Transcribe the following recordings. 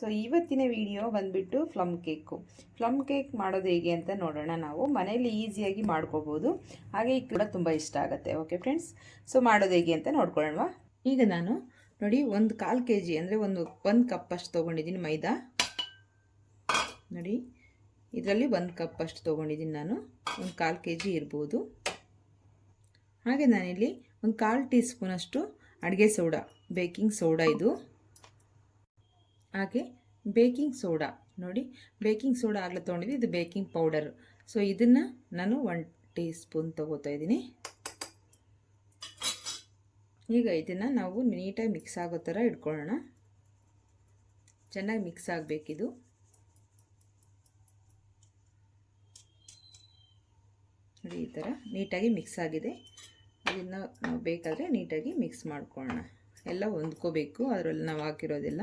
So ಇವತ್ತಿನ video ಬಂದ್ಬಿಟ್ಟು plum cake ಮಾಡೋದು ಹೇಗೆ ಅಂತ ನೋಡೋಣ. ನಾವು ಮನೆಯಲ್ಲಿ ಈಸಿಯಾಗಿ ಮಾಡ್ಕೋಬೋದು, ಹಾಗೆ ಕೂಡ ತುಂಬ ಇಷ್ಟ ಆಗುತ್ತೆ. ಓಕೆ ಫ್ರೆಂಡ್ಸ್, ಸೊ ಮಾಡೋದು ಹೇಗೆ ಅಂತ ನೋಡ್ಕೊಳ್ಳೋಣ. ಈಗ ನಾನು ನೋಡಿ 1/4 kg ಅಂದರೆ ಒಂದು ಕಪ್ ಅಷ್ಟು ತೊಗೊಂಡಿದ್ದೀನಿ ಮೈದಾ. ನೋಡಿ ಇದರಲ್ಲಿ 1 ಕಪ್ ಅಷ್ಟು ತೊಗೊಂಡಿದ್ದೀನಿ ನಾನು. 1/4 kg ಇರ್ಬೋದು. ಹಾಗೆ ನಾನಿಲ್ಲಿ 1/4 ಟೀ ಸ್ಪೂನ್ ಅಷ್ಟು ಅಡುಗೆ ಸೋಡಾ, ಬೇಕಿಂಗ್ ಸೋಡಾ ಇದು. ಹಾಗೆ ಬೇಕಿಂಗ್ ಸೋಡಾ, ನೋಡಿ ಬೇಕಿಂಗ್ ಸೋಡಾ ಆಗಲೇ ತೊಗೊಂಡಿದ್ದು, ಇದು ಬೇಕಿಂಗ್ ಪೌಡರ್. ಸೊ ಇದನ್ನು ನಾನು 1 ಟೀ ಸ್ಪೂನ್ ತೊಗೋತಾ ಇದ್ದೀನಿ. ಈಗ ಇದನ್ನು ನಾವು ನೀಟಾಗಿ ಮಿಕ್ಸ್ ಆಗೋ ಥರ ಇಟ್ಕೊಳ್ಳೋಣ. ಚೆನ್ನಾಗಿ ಮಿಕ್ಸ್ ಆಗಬೇಕಿದು. ನೋಡಿ ಈ ಥರ ನೀಟಾಗಿ ಮಿಕ್ಸ್ ಆಗಿದೆ. ಇದನ್ನು ನಾವು ಬೇಕಾದರೆ ನೀಟಾಗಿ ಮಿಕ್ಸ್ ಮಾಡ್ಕೊಳ್ಳೋಣ. ಎಲ್ಲ ಹೊಂದ್ಕೋಬೇಕು ಅದರಲ್ಲಿ ನಾವು ಹಾಕಿರೋದೆಲ್ಲ.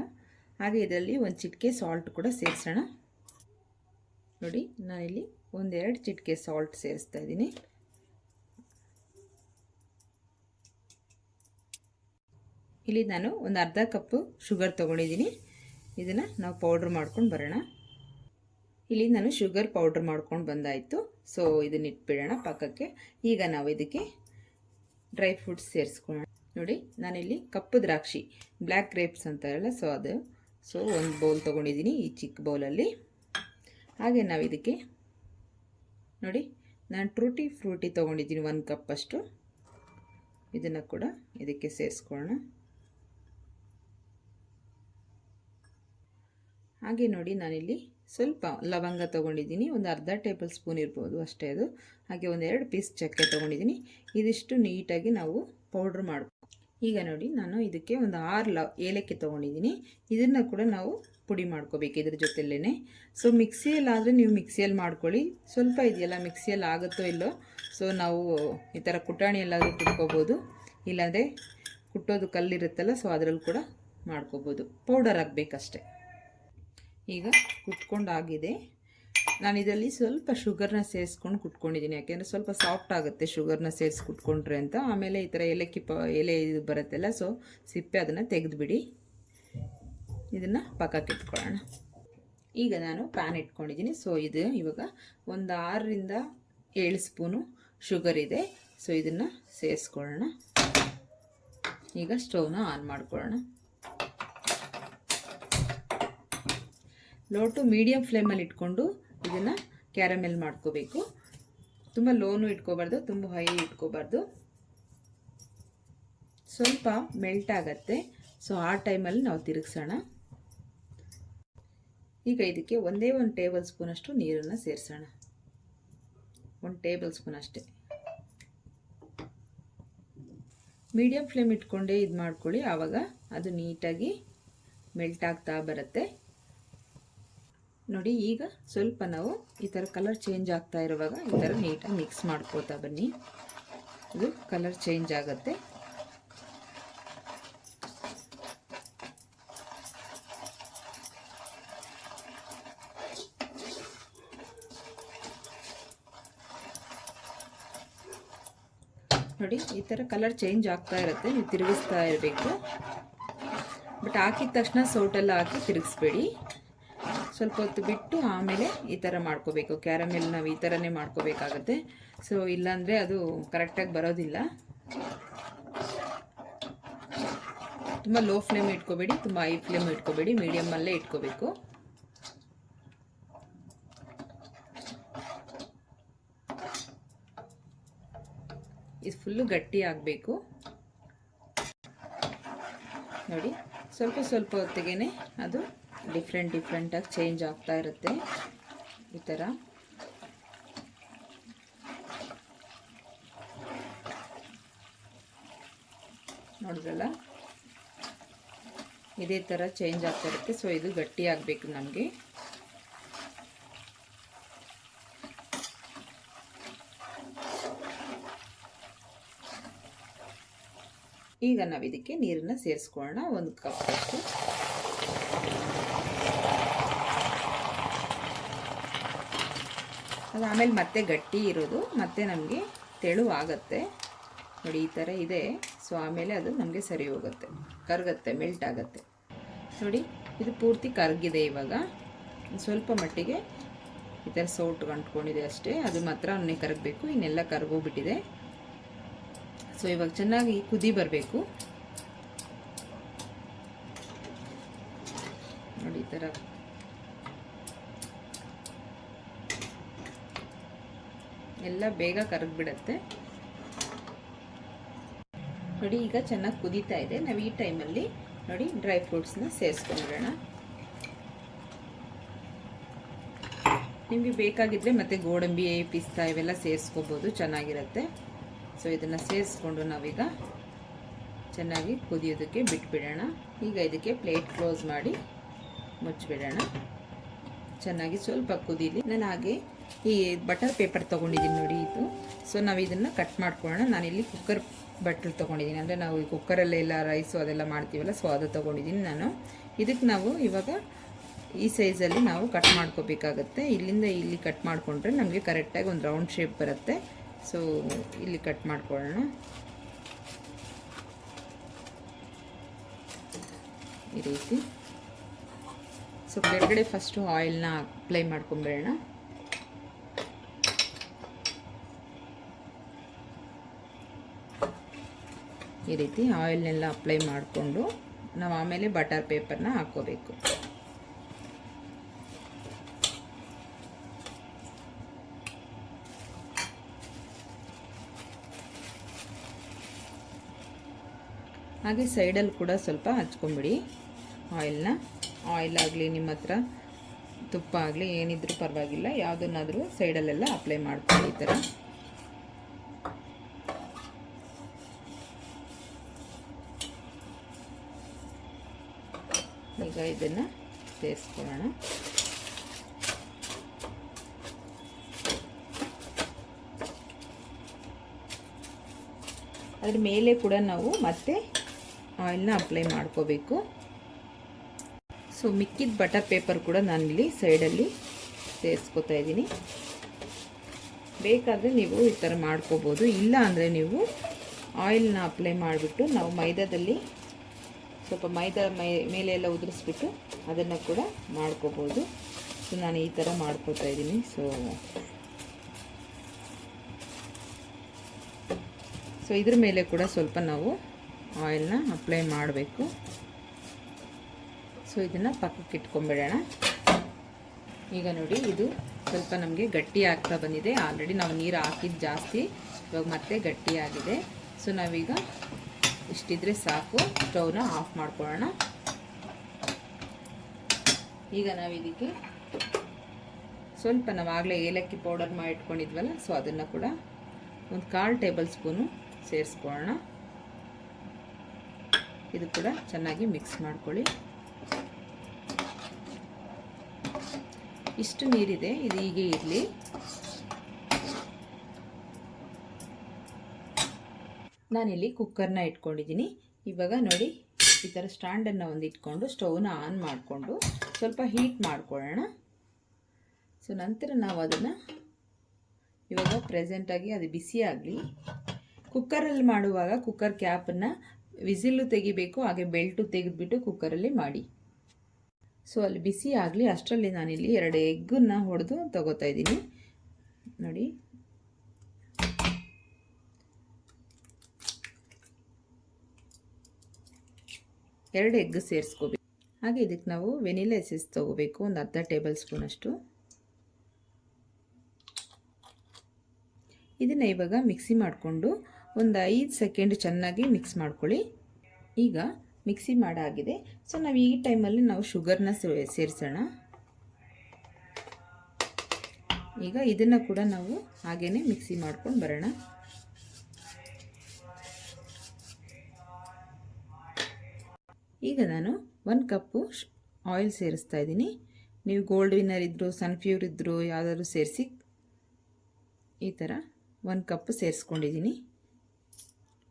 ಹಾಗೆ ಇದರಲ್ಲಿ ಒಂದು ಚಿಟಿಕೆ ಸಾಲ್ಟ್ ಕೂಡ ಸೇರಿಸೋಣ. ನೋಡಿ ನಾನಿಲ್ಲಿ 1-2 ಚಿಟಿಕೆ ಸಾಲ್ಟ್ ಸೇರಿಸ್ತಾ ಇದ್ದೀನಿ. ಇಲ್ಲಿ ನಾನು ಒಂದು ಅರ್ಧ ಕಪ್ಪು ಶುಗರ್ ತೊಗೊಂಡಿದ್ದೀನಿ. ಇದನ್ನು ನಾವು ಪೌಡ್ರ್ ಮಾಡ್ಕೊಂಡು ಬರೋಣ. ಇಲ್ಲಿ ನಾನು ಶುಗರ್ ಪೌಡ್ರ್ ಮಾಡ್ಕೊಂಡು ಬಂದಾಯಿತು. ಸೊ ಇದನ್ನ ಇಟ್ಬಿಡೋಣ ಪಕ್ಕಕ್ಕೆ. ಈಗ ನಾವು ಇದಕ್ಕೆ ಡ್ರೈ ಫ್ರೂಟ್ಸ್ ಸೇರಿಸ್ಕೊಳ್ಳೋಣ. ನೋಡಿ ನಾನಿಲ್ಲಿ ಕಪ್ಪು ದ್ರಾಕ್ಷಿ, ಬ್ಲ್ಯಾಕ್ ಗ್ರೇಪ್ಸ್ ಅಂತಾರಲ್ಲ, ಸೊ ಅದು. ಸೊ ಒಂದು ಬೌಲ್ ತೊಗೊಂಡಿದ್ದೀನಿ ಈ ಚಿಕ್ಕ ಬೌಲಲ್ಲಿ. ಹಾಗೆ ನಾವು ಇದಕ್ಕೆ ನೋಡಿ ನಾನು ಟ್ರೂಟಿ ಫ್ರೂಟಿ ತೊಗೊಂಡಿದ್ದೀನಿ 1 ಕಪ್ ಅಷ್ಟು. ಇದನ್ನು ಕೂಡ ಇದಕ್ಕೆ ಸೇರಿಸ್ಕೊಳ್ಳೋಣ. ಹಾಗೆ ನೋಡಿ ನಾನಿಲ್ಲಿ ಸ್ವಲ್ಪ ಲವಂಗ ತೊಗೊಂಡಿದ್ದೀನಿ, ಒಂದು ಅರ್ಧ ಟೇಬಲ್ ಸ್ಪೂನ್ ಇರ್ಬೋದು ಅಷ್ಟೇ ಅದು. ಹಾಗೆ 1-2 ಪೀಸ್ ಚಕ್ಕೆ ತೊಗೊಂಡಿದ್ದೀನಿ. ಇದಿಷ್ಟು ನೀಟಾಗಿ ನಾವು ಪೌಡ್ರ್ ಮಾಡ್ಕೊ. ಈಗ ನೋಡಿ ನಾನು ಇದಕ್ಕೆ ಒಂದು 6 ಏಲಕ್ಕಿ ತೊಗೊಂಡಿದ್ದೀನಿ. ಇದನ್ನು ಕೂಡ ನಾವು ಪುಡಿ ಮಾಡ್ಕೋಬೇಕು ಇದ್ರ ಜೊತೆಲೇ. ಸೊ ಮಿಕ್ಸಿಯಲ್ಲಾದರೆ ನೀವು ಮಿಕ್ಸಿಯಲ್ಲಿ ಮಾಡ್ಕೊಳ್ಳಿ. ಸ್ವಲ್ಪ ಇದೆಯಲ್ಲ ಮಿಕ್ಸಿಯಲ್ಲಿ ಆಗುತ್ತೋ ಇಲ್ಲೋ, ಸೊ ನಾವು ಈ ಥರ ಕುಟಾಣಿಯಲ್ಲಾದರೂ ಕುಟ್ಕೋಬೋದು, ಇಲ್ಲಾಂದರೆ ಕುಟ್ಟೋದು ಕಲ್ಲಿರುತ್ತಲ್ಲ, ಸೊ ಅದರಲ್ಲಿ ಕೂಡ ಮಾಡ್ಕೋಬೋದು. ಪೌಡರ್ ಆಗಬೇಕಷ್ಟೆ. ಈಗ ಕುಟ್ಕೊಂಡಾಗಿದೆ. ನಾನು ಇದರಲ್ಲಿ ಸ್ವಲ್ಪ ಶುಗರ್ನ ಸೇರಿಸ್ಕೊಂಡು ಕುಟ್ಕೊಂಡಿದ್ದೀನಿ, ಯಾಕೆಂದರೆ ಸ್ವಲ್ಪ ಸಾಫ್ಟ್ ಆಗುತ್ತೆ ಶುಗರ್ನ ಸೇರಿಸಿ ಕುಟ್ಕೊಂಡ್ರೆ ಅಂತ. ಆಮೇಲೆ ಈ ಥರ ಏಲಕ್ಕಿ ಎಲೆ ಇದು ಬರುತ್ತಲ್ಲ, ಸೊ ಸಿಪ್ಪೆ ಅದನ್ನು ತೆಗೆದುಬಿಡಿ. ಇದನ್ನು ಪಕ್ಕಕ್ಕೆ ಇಟ್ಕೊಳ್ಳೋಣ. ಈಗ ನಾನು ಪ್ಯಾನ್ ಇಟ್ಕೊಂಡಿದ್ದೀನಿ. ಸೊ ಇದು ಇವಾಗ ಒಂದು 6-7 ಸ್ಪೂನು ಶುಗರ್ ಇದೆ. ಸೊ ಇದನ್ನು ಸೇರಿಸ್ಕೊಳ್ಳೋಣ. ಈಗ ಸ್ಟವ್ನ ಆನ್ ಮಾಡ್ಕೊಳ್ಳೋಣ. ಲೋ ಟು ಮೀಡಿಯಮ್ ಫ್ಲೇಮಲ್ಲಿ ಇಟ್ಕೊಂಡು ಇದನ್ನು ಕ್ಯಾರಮೆಲ್ ಮಾಡ್ಕೋಬೇಕು. ತುಂಬ ಲೋನು ಇಟ್ಕೋಬಾರ್ದು, ತುಂಬ ಹೈ ಇಟ್ಕೋಬಾರ್ದು. ಸ್ವಲ್ಪ ಮೆಲ್ಟ್ ಆಗತ್ತೆ. ಸೊ ಆ ಟೈಮಲ್ಲಿ ನಾವು ತಿರುಗಿಸೋಣ. ಈಗ ಇದಕ್ಕೆ 1 ಟೇಬಲ್ ಸ್ಪೂನ್ ಅಷ್ಟು ನೀರನ್ನು ಸೇರಿಸೋಣ. 1 ಟೇಬಲ್ ಸ್ಪೂನ್ ಅಷ್ಟೇ. ಮೀಡಿಯಮ್ ಫ್ಲೇಮ್ ಇಟ್ಕೊಂಡೇ ಇದು ಮಾಡ್ಕೊಳ್ಳಿ, ಆವಾಗ ಅದು ನೀಟಾಗಿ ಮೆಲ್ಟ್ ಆಗ್ತಾ ಬರುತ್ತೆ. ನೋಡಿ ಈಗ ಸ್ವಲ್ಪ ನಾವು ಈ ಥರ ಕಲರ್ ಚೇಂಜ್ ಆಗ್ತಾ ಇರುವಾಗ ಈ ಥರ ನೀಟಾಗಿ ಮಿಕ್ಸ್ ಮಾಡ್ಕೋತಾ ಬನ್ನಿ. ಇದು ಕಲರ್ ಚೇಂಜ್ ಆಗುತ್ತೆ. ನೋಡಿ ಈ ಥರ ಕಲರ್ ಚೇಂಜ್ ಆಗ್ತಾ ಇರುತ್ತೆ, ನೀವು ತಿರುಗಿಸ್ತಾ ಇರಬೇಕು. ಬಟ್ ಹಾಕಿದ ತಕ್ಷಣ ಸೌಟೆಲ್ಲ ಹಾಕಿ ತಿರುಗಿಸ್ಬೇಡಿ. ಸ್ವಲ್ಪ ಹೊತ್ತು ಬಿಟ್ಟು ಆಮೇಲೆ ಈ ಥರ ಮಾಡ್ಕೋಬೇಕು. ಕ್ಯಾರಮೆಲ್ ನಾವು ಈ ಥರನೇ ಮಾಡ್ಕೋಬೇಕಾಗತ್ತೆ. ಸೊ ಇಲ್ಲಾಂದರೆ ಅದು ಕರೆಕ್ಟಾಗಿ ಬರೋದಿಲ್ಲ. ತುಂಬ ಲೋ ಫ್ಲೇಮ್ ಇಟ್ಕೋಬೇಡಿ, ತುಂಬ ಹೈ ಫ್ಲೇಮ್ ಇಟ್ಕೋಬೇಡಿ, ಮೀಡಿಯಮಲ್ಲೇ ಇಟ್ಕೋಬೇಕು. ಇದು ಫುಲ್ಲು ಗಟ್ಟಿ ಆಗಬೇಕು. ನೋಡಿ ಸ್ವಲ್ಪ ಹೊತ್ತಿಗೆ ಅದು ಡಿಫ್ರೆಂಟಾಗಿ ಚೇಂಜ್ ಆಗ್ತಾ ಇರುತ್ತೆ. ಈ ಥರ ನೋಡಿದ್ರಲ್ಲ, ಇದೇ ಥರ ಚೇಂಜ್ ಆಗ್ತಾ ಇರುತ್ತೆ. ಸೊ ಇದು ಗಟ್ಟಿ ಆಗಬೇಕು ನಮಗೆ. ಈಗ ನಾವು ಇದಕ್ಕೆ ನೀರನ್ನು ಸೇರಿಸ್ಕೊಳ್ಳೋಣ, 1 ಕಪ್ ಅಷ್ಟು. ಅದು ಆಮೇಲೆ ಮತ್ತೆ ಗಟ್ಟಿ ಇರೋದು ಮತ್ತೆ ನಮಗೆ ತೆಳುವಾಗತ್ತೆ. ನೋಡಿ ಈ ಥರ ಇದೆ. ಸೊ ಆಮೇಲೆ ಅದು ನಮಗೆ ಸರಿ ಹೋಗುತ್ತೆ, ಕರಗುತ್ತೆ, ಮೆಲ್ಟ್ ಆಗುತ್ತೆ. ನೋಡಿ ಇದು ಪೂರ್ತಿ ಕರಗಿದೆ. ಇವಾಗ ಸ್ವಲ್ಪ ಮಟ್ಟಿಗೆ ಈ ಥರ ಸೌಟು ಅಂಟ್ಕೊಂಡಿದೆ ಅಷ್ಟೇ, ಅದು ಮಾತ್ರ ಅನ್ನೇ ಕರಗಬೇಕು, ಇನ್ನೆಲ್ಲ ಕರಗೋಗ್ಬಿಟ್ಟಿದೆ. ಸೊ ಇವಾಗ ಚೆನ್ನಾಗಿ ಕುದಿ ಬರಬೇಕು ನೋಡಿ, ಈ ಥರ ಎಲ್ಲ ಬೇಗ ಕರಗಿಬಿಡತ್ತೆ ನೋಡಿ. ಈಗ ಚೆನ್ನಾಗಿ ಕುದೀತಾ ಇದೆ. ನಾವು ಈ ಟೈಮಲ್ಲಿ ನೋಡಿ ಡ್ರೈ ಫ್ರೂಟ್ಸ್ನ ಸೇರಿಸ್ಕೊಂಡ್ಬಿಡೋಣ. ನಿಮಗೆ ಬೇಕಾಗಿದ್ದರೆ ಮತ್ತು ಗೋಡಂಬಿ, ಪಿಸ್ತಾ ಇವೆಲ್ಲ ಸೇರಿಸ್ಕೋಬೋದು, ಚೆನ್ನಾಗಿರುತ್ತೆ. ಸೊ ಇದನ್ನು ಸೇರಿಸ್ಕೊಂಡು ನಾವೀಗ ಚೆನ್ನಾಗಿ ಕುದಿಯೋದಕ್ಕೆ ಬಿಟ್ಬಿಡೋಣ. ಈಗ ಇದಕ್ಕೆ ಪ್ಲೇಟ್ ಕ್ಲೋಸ್ ಮಾಡಿ ಮುಚ್ಚಿಬಿಡೋಣ. ಚೆನ್ನಾಗಿ ಸ್ವಲ್ಪ ಕುದೀಲಿ. ನಾನು ಹಾಗೆ ಈ ಬಟರ್ ಪೇಪರ್ ತೊಗೊಂಡಿದ್ದೀನಿ ನೋಡಿ ಇದು. ಸೊ ನಾವು ಇದನ್ನು ಕಟ್ ಮಾಡ್ಕೊಳ್ಳೋಣ. ನಾನಿಲ್ಲಿ ಕುಕ್ಕರ್ ಬಟ್ಲು ತೊಗೊಂಡಿದ್ದೀನಿ, ಅಂದರೆ ನಾವು ಈ ಕುಕ್ಕರಲ್ಲೆಲ್ಲ ರೈಸು ಅದೆಲ್ಲ ಮಾಡ್ತೀವಲ್ಲ, ಸೊ ಅದು ತೊಗೊಂಡಿದ್ದೀನಿ ನಾನು. ಇದಕ್ಕೆ ನಾವು ಇವಾಗ ಈ ಸೈಜಲ್ಲಿ ನಾವು ಕಟ್ ಮಾಡ್ಕೋಬೇಕಾಗತ್ತೆ. ಇಲ್ಲಿಂದ ಇಲ್ಲಿ ಕಟ್ ಮಾಡಿಕೊಂಡ್ರೆ ನಮಗೆ ಕರೆಕ್ಟಾಗಿ ಒಂದು ರೌಂಡ್ ಶೇಪ್ ಬರುತ್ತೆ. ಸೊ ಇಲ್ಲಿ ಕಟ್ ಮಾಡ್ಕೊಳ್ಳೋಣ ಈ ರೀತಿ. ಸೊ ಕೆಳಗಡೆ ಫಸ್ಟು ಆಯಿಲ್ನ ಅಪ್ಲೈ ಮಾಡ್ಕೊಂಬಿಡೋಣ. ಈ ರೀತಿ ಆಯಿಲ್ನೆಲ್ಲ ಅಪ್ಲೈ ಮಾಡಿಕೊಂಡು ನಾವು ಆಮೇಲೆ ಬಟರ್ ಪೇಪರ್ನ ಹಾಕ್ಕೋಬೇಕು. ಹಾಗೆ ಸೈಡಲ್ಲಿ ಕೂಡ ಸ್ವಲ್ಪ ಹಚ್ಕೊಂಬಿಡಿ ಆಯಿಲ್ನ. ಆಯಿಲ್ ಆಗಲಿ, ನಿಮ್ಮ ಹತ್ರ ತುಪ್ಪ ಆಗಲಿ, ಏನಿದ್ರೂ ಪರವಾಗಿಲ್ಲ, ಯಾವುದನ್ನಾದರೂ ಸೈಡಲ್ಲೆಲ್ಲ ಅಪ್ಲೈ ಮಾಡ್ಕೊಳ್ಳಿ ಈ ಥರ. ಈಗ ಇದನ್ನು ಸೇರಿಸ್ಕೊಳ್ಳೋಣ. ಅದ್ರ ಮೇಲೆ ಕೂಡ ನಾವು ಮತ್ತೆ ಆಯಿಲ್ನ ಅಪ್ಲೈ ಮಾಡ್ಕೋಬೇಕು. ಸೊ ಮಿಕ್ಕಿದ ಬಟರ್ ಪೇಪರ್ ಕೂಡ ನಾನಿಲ್ಲಿ ಸೈಡಲ್ಲಿ ಸೇರಿಸ್ಕೊತಾ ಇದ್ದೀನಿ. ಬೇಕಾದರೆ ನೀವು ಈ ಥರ ಮಾಡ್ಕೋಬೋದು, ಇಲ್ಲ ಅಂದರೆ ನೀವು ಆಯಿಲ್ನ ಅಪ್ಲೈ ಮಾಡಿಬಿಟ್ಟು ನಾವು ಮೈದಾದಲ್ಲಿ ಸ್ವಲ್ಪ ಮೈದಾ ಮೇಲೆ ಎಲ್ಲ ಉದುರಿಸ್ಬಿಟ್ಟು ಅದನ್ನು ಕೂಡ ಮಾಡ್ಕೋಬೋದು. ಸೊ ನಾನು ಈ ಥರ ಮಾಡ್ಕೋತಾ ಇದ್ದೀನಿ. ಸೊ ಇದ್ರ ಮೇಲೆ ಕೂಡ ಸ್ವಲ್ಪ ನಾವು ಆಯಿಲ್ನ ಅಪ್ಲೈ ಮಾಡಬೇಕು. ಸೊ ಇದನ್ನು ಪಕ್ಕಕ್ಕೆ ಇಟ್ಕೊಂಡ್ಬಿಡೋಣ. ಈಗ ನೋಡಿ ಇದು ಸ್ವಲ್ಪ ನಮಗೆ ಗಟ್ಟಿ ಆಗ್ತಾ ಬಂದಿದೆ. ಆಲ್ರೆಡಿ ನಾವು ನೀರು ಹಾಕಿದ್ದು ಜಾಸ್ತಿ, ಇವಾಗ ಮತ್ತೆ ಗಟ್ಟಿಯಾಗಿದೆ. ಸೊ ನಾವೀಗ ಇಷ್ಟಿದ್ರೆ ಸಾಕು, ಸ್ಟವ್ನ ಆಫ್ ಮಾಡ್ಕೊಳ್ಳೋಣ. ಈಗ ನಾವು ಇದಕ್ಕೆ ಸ್ವಲ್ಪ ನಾವಾಗಲೇ ಏಲಕ್ಕಿ ಪೌಡರ್ ಮಾಡಿ ಇಟ್ಕೊಂಡಿದ್ವಲ್ಲ, ಸೊ ಅದನ್ನು ಕೂಡ ಒಂದು 1/4 ಟೇಬಲ್ ಸ್ಪೂನು ಸೇರಿಸ್ಕೊಳ್ಳೋಣ. ಇದು ಕೂಡ ಚೆನ್ನಾಗಿ ಮಿಕ್ಸ್ ಮಾಡ್ಕೊಳ್ಳಿ. ಇಷ್ಟು ನೀರಿದೆ, ಇದು ಹೀಗೆ ಇರಲಿ. ನಾನಿಲ್ಲಿ ಕುಕ್ಕರ್ನ ಇಟ್ಕೊಂಡಿದ್ದೀನಿ. ಇವಾಗ ನೋಡಿ ಈ ಥರ ಸ್ಟ್ಯಾಂಡನ್ನು ಒಂದು ಇಟ್ಕೊಂಡು ಸ್ಟವ್ನ ಆನ್ ಮಾಡಿಕೊಂಡು ಸ್ವಲ್ಪ ಹೀಟ್ ಮಾಡ್ಕೊಳ್ಳೋಣ. ಸೊ ನಂತರ ನಾವು ಅದನ್ನು ಇವಾಗ ಪ್ರೆಸೆಂಟಾಗಿ ಅದು ಬಿಸಿ ಆಗಲಿ. ಕುಕ್ಕರಲ್ಲಿ ಮಾಡುವಾಗ ಕುಕ್ಕರ್ ಕ್ಯಾಪನ್ನು ವಿಸಿಲ್ಲು ತೆಗಿಬೇಕು, ಹಾಗೆ ಬೆಲ್ಟು ತೆಗೆದುಬಿಟ್ಟು ಕುಕ್ಕರಲ್ಲಿ ಮಾಡಿ. ಸೊ ಅಲ್ಲಿ ಬಿಸಿ ಆಗಲಿ. ಅಷ್ಟರಲ್ಲಿ ನಾನಿಲ್ಲಿ 2 ಎಗ್ಗನ್ನು ಹೊಡೆದು ತಗೋತಾ ಇದ್ದೀನಿ ನೋಡಿ. ಎರಡು ಎಗ್ ಸೇರಿಸ್ಕೋಬೇಕು. ಹಾಗೆ ಇದಕ್ಕೆ ನಾವು ವೆನಿಲಾ ಎಸೆನ್ಸ್ ತೊಗೋಬೇಕು, ಒಂದು 1/2 ಟೇಬಲ್ ಸ್ಪೂನ್ ಅಷ್ಟು. ಇದನ್ನು ಇವಾಗ ಮಿಕ್ಸಿ ಮಾಡಿಕೊಂಡು ಒಂದು 5 ಸೆಕೆಂಡ್ ಚೆನ್ನಾಗಿ ಮಿಕ್ಸ್ ಮಾಡ್ಕೊಳ್ಳಿ. ಈಗ ಮಿಕ್ಸಿ ಮಾಡಾಗಿದೆ. ಸೊ ನಾವು ಈ ಟೈಮಲ್ಲಿ ನಾವು ಶುಗರ್ನ ಸೇರಿಸೋಣ. ಈಗ ಇದನ್ನು ಕೂಡ ನಾವು ಹಾಗೇ ಮಿಕ್ಸಿ ಮಾಡ್ಕೊಂಡು ಬರೋಣ. ಈಗ ನಾನು 1 ಕಪ್ಪು ಆಯಿಲ್ ಸೇರಿಸ್ತಾ ಇದ್ದೀನಿ. ನೀವು ಗೋಲ್ಡ್ ವಿನ್ನರ್ ಇದ್ದರೂ ಸನ್ಫ್ಯೂರ್ ಇದ್ದರೂ ಯಾವುದಾದ್ರೂ ಸೇರಿಸಿ ಈ ಥರ 1 ಕಪ್ ಸೇರಿಸ್ಕೊಂಡಿದ್ದೀನಿ.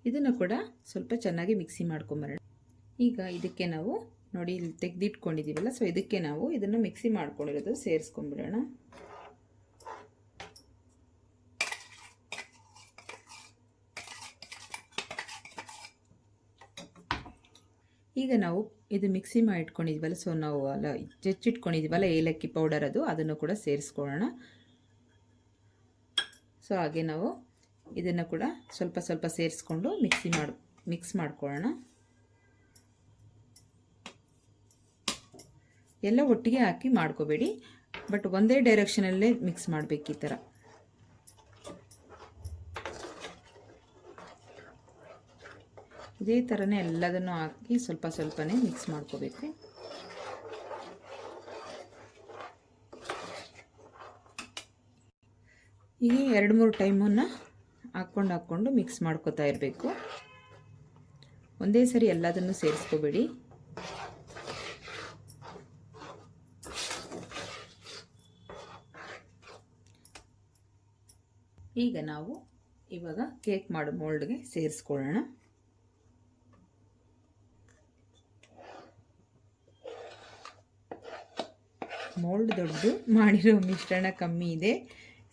ಇದನ್ನು ಕೂಡ ಸ್ವಲ್ಪ ಚೆನ್ನಾಗಿ ಮಿಕ್ಸಿ ಮಾಡ್ಕೊಂಬರೋಣ. ಈಗ ಇದಕ್ಕೆ ನಾವು ನೋಡಿ ಇಲ್ಲಿ ತೆಗೆದಿಟ್ಕೊಂಡಿದ್ದೀವಲ್ಲ, ಸೊ ಇದಕ್ಕೆ ನಾವು ಇದನ್ನು ಮಿಕ್ಸಿ ಮಾಡ್ಕೊಂಡಿರೋದು ಸೇರಿಸ್ಕೊಂಡ್ಬಿಡೋಣ. ಈಗ ನಾವು ಇದು ಮಿಕ್ಸಿ ಮಾಡಿ ಇಟ್ಕೊಂಡಿದ್ವಲ್ಲ, ಸೊ ನಾವು ಅಲ್ಲ ಜಜ್ಜಿಟ್ಕೊಂಡಿದ್ವಲ್ಲ ಏಲಕ್ಕಿ ಪೌಡರ್ ಅದನ್ನು ಕೂಡ ಸೇರಿಸ್ಕೊಳ್ಳೋಣ. ಸೊ ಹಾಗೆ ನಾವು ಇದನ್ನು ಕೂಡ ಸ್ವಲ್ಪ ಸ್ವಲ್ಪ ಸೇರಿಸ್ಕೊಂಡು ಮಿಕ್ಸ್ ಮಾಡ್ಕೊಳ್ಳೋಣ. ಎಲ್ಲ ಒಟ್ಟಿಗೆ ಹಾಕಿ ಮಾಡ್ಕೋಬೇಡಿ, ಬಟ್ ಒಂದೇ ಡೈರೆಕ್ಷನಲ್ಲೇ ಮಿಕ್ಸ್ ಮಾಡಬೇಕು. ಈ ಥರ ಇದೇ ಥರನೇ ಎಲ್ಲದನ್ನು ಹಾಕಿ ಸ್ವಲ್ಪ ಸ್ವಲ್ಪನೇ ಮಿಕ್ಸ್ ಮಾಡ್ಕೋಬೇಕು. ಹೀಗೆ 2-3 ಟೈಮನ್ನು ಹಾಕ್ಕೊಂಡು ಮಿಕ್ಸ್ ಮಾಡ್ಕೋತಾ ಇರಬೇಕು. ಒಂದೇ ಸರಿ ಎಲ್ಲದನ್ನು ಸೇರಿಸ್ಕೋಬೇಡಿ. ಈಗ ನಾವು ಇವಾಗ ಕೇಕ್ ಮಾಡೋ ಮೋಲ್ಡ್ಗೆ ಸೇರಿಸ್ಕೊಳ್ಳೋಣ. ಮೋಲ್ಡ್ ದೊಡ್ಡದು, ಮಾಡಿರೋ ಮಿಶ್ರಣ ಕಮ್ಮಿ ಇದೆ,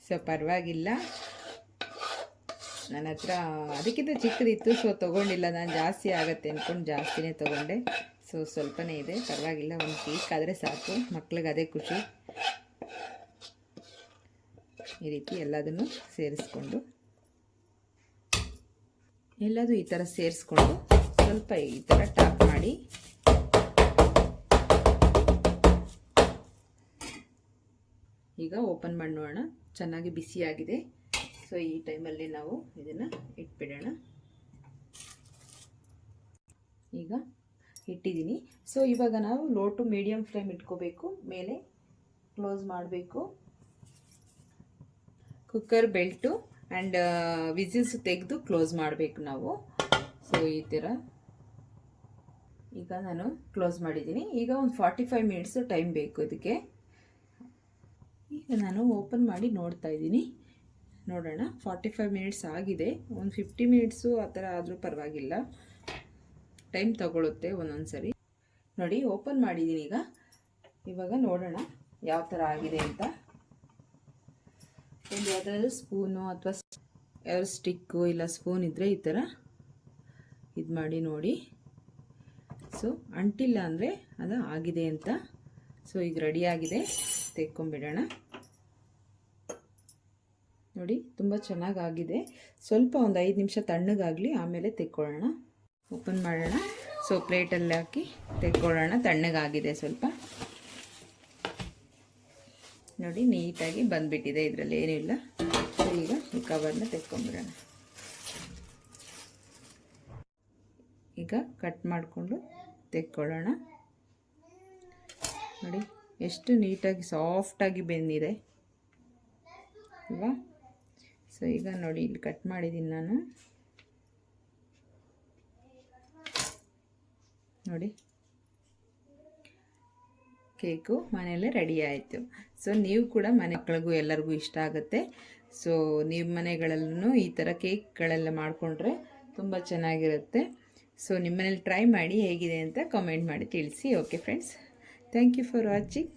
ಸೊ ಪರವಾಗಿಲ್ಲ. ನನ್ನ ಹತ್ರ ಅದಕ್ಕಿಂತ ಚಿಕ್ಕದಿತ್ತು, ಸೊ ತೊಗೊಂಡಿಲ್ಲ. ನಾನು ಜಾಸ್ತಿ ಆಗುತ್ತೆ ಅಂದ್ಕೊಂಡು ಜಾಸ್ತಿನೇ ತೊಗೊಂಡೆ. ಸೊ ಸ್ವಲ್ಪನೇ ಇದೆ, ಪರವಾಗಿಲ್ಲ. ಒಂದು ಕೇಕ್ ಆದರೆ ಸಾಕು, ಮಕ್ಳಿಗೆ ಅದೇ ಖುಷಿ. ಈ ರೀತಿ ಎಲ್ಲದನ್ನು ಸೇರಿಸ್ಕೊಂಡು ಎಲ್ಲದೂ ಈ ಥರ ಸೇರಿಸ್ಕೊಂಡು ಸ್ವಲ್ಪ ಈ ಥರ ಟಾಪ್ ಮಾಡಿ ಈಗ ಓಪನ್ ಮಾಡಿ ನೋಡೋಣ. ಚೆನ್ನಾಗಿ ಬಿಸಿಯಾಗಿದೆ. ಸೊ ಈ ಟೈಮಲ್ಲಿ ನಾವು ಇದನ್ನು ಇಟ್ಬಿಡೋಣ. ಈಗ ಇಟ್ಟಿದ್ದೀನಿ. ಸೊ ಇವಾಗ ನಾವು ಲೋ ಟು ಮೀಡಿಯಮ್ ಫ್ಲೇಮ್ ಇಟ್ಕೋಬೇಕು. ಮೇಲೆ ಕ್ಲೋಸ್ ಮಾಡಬೇಕು. ಕುಕ್ಕರ್ ಬೆಲ್ಟು ಆ್ಯಂಡ್ ವಿಸಿಲ್ಸ್ ತೆಗೆದು ಕ್ಲೋಸ್ ಮಾಡಬೇಕು ನಾವು. ಸೊ ಈ ಥರ ಈಗ ನಾನು ಕ್ಲೋಸ್ ಮಾಡಿದ್ದೀನಿ. ಈಗ ಒಂದು 45 ಮಿನಿಟ್ಸ್ ಟೈಮ್ ಬೇಕು ಇದಕ್ಕೆ. ಈಗ ನಾನು ಓಪನ್ ಮಾಡಿ ನೋಡ್ತಾ ಇದ್ದೀನಿ. ನೋಡೋಣ, 45 ಮಿನಿಟ್ಸ್ ಆಗಿದೆ. ಒಂದು 50 ಮಿನಿಟ್ಸು ಆ ಥರ ಆದರೂ ಪರವಾಗಿಲ್ಲ, ಟೈಮ್ ತಗೊಳುತ್ತೆ ಒಂದೊಂದು ಸರಿ. ನೋಡಿ, ಓಪನ್ ಮಾಡಿದ್ದೀನಿ. ಇವಾಗ ನೋಡೋಣ ಯಾವ ಥರ ಆಗಿದೆ ಅಂತ. ಒಂದು ಯಾವುದಾದ್ರೂ ಸ್ಪೂನು ಅಥವಾ ಯಾವ್ದು ಸ್ಟಿಕ್ಕು ಇಲ್ಲ ಸ್ಪೂನ್ ಇದ್ದರೆ ಈ ಥರ ಇದು ಮಾಡಿ ನೋಡಿ. ಸೊ ಅಂಟಿಲ್ಲ ಅಂದರೆ ಅದು ಆಗಿದೆ ಅಂತ. ಸೊ ಈಗ ರೆಡಿಯಾಗಿದೆ, ತೆಕ್ಕೊಂಬಿಡೋಣ. ನೋಡಿ, ತುಂಬ ಚೆನ್ನಾಗಾಗಿದೆ. ಸ್ವಲ್ಪ ಒಂದು 5 ನಿಮಿಷ ತಣ್ಣಗಾಗಲಿ, ಆಮೇಲೆ ತೆಕ್ಕೊಳ್ಳೋಣ. ಓಪನ್ ಮಾಡೋಣ. ಸೊ ಪ್ಲೇಟಲ್ಲಿ ಹಾಕಿ ತೆಕ್ಕೊಳ್ಳೋಣ. ತಣ್ಣಗಾಗಿದೆ ಸ್ವಲ್ಪ. ನೋಡಿ, ನೀಟಾಗಿ ಬಂದುಬಿಟ್ಟಿದೆ, ಇದರಲ್ಲಿ ಏನಿಲ್ಲ. ಸೊ ಈಗ ಈ ಕವರ್ನ ತೆಕ್ಕೊಂಬಿಡೋಣ. ಈಗ ಕಟ್ ಮಾಡಿಕೊಂಡು ತೆಕ್ಕೊಳ್ಳೋಣ. ನೋಡಿ ಎಷ್ಟು ನೀಟಾಗಿ ಸಾಫ್ಟಾಗಿ ಬೆಂದಿದೆ ಅಲ್ವಾ. ಸೊ ಈಗ ನೋಡಿ, ಇಲ್ಲಿ ಕಟ್ ಮಾಡಿದ್ದೀನಿ ನಾನು. ನೋಡಿ, ಕೇಕು ಮನೆಯಲ್ಲೇ ರೆಡಿ ಆಯಿತು. ಸೊ ನೀವು ಕೂಡ ಮಕ್ಕಳಿಗೂ ಎಲ್ಲರಿಗೂ ಇಷ್ಟ ಆಗುತ್ತೆ. ಸೊ ನೀವು ಮನೆಗಳಲ್ಲೂ ಈ ಥರ ಕೇಕ್ಗಳೆಲ್ಲ ಮಾಡಿಕೊಂಡ್ರೆ ತುಂಬ ಚೆನ್ನಾಗಿರುತ್ತೆ. ಸೊ ನಿಮ್ಮ ಮನೇಲಿ ಟ್ರೈ ಮಾಡಿ ಹೇಗಿದೆ ಅಂತ ಕಾಮೆಂಟ್ ಮಾಡಿ ತಿಳಿಸಿ. Okay friends, thank you for watching.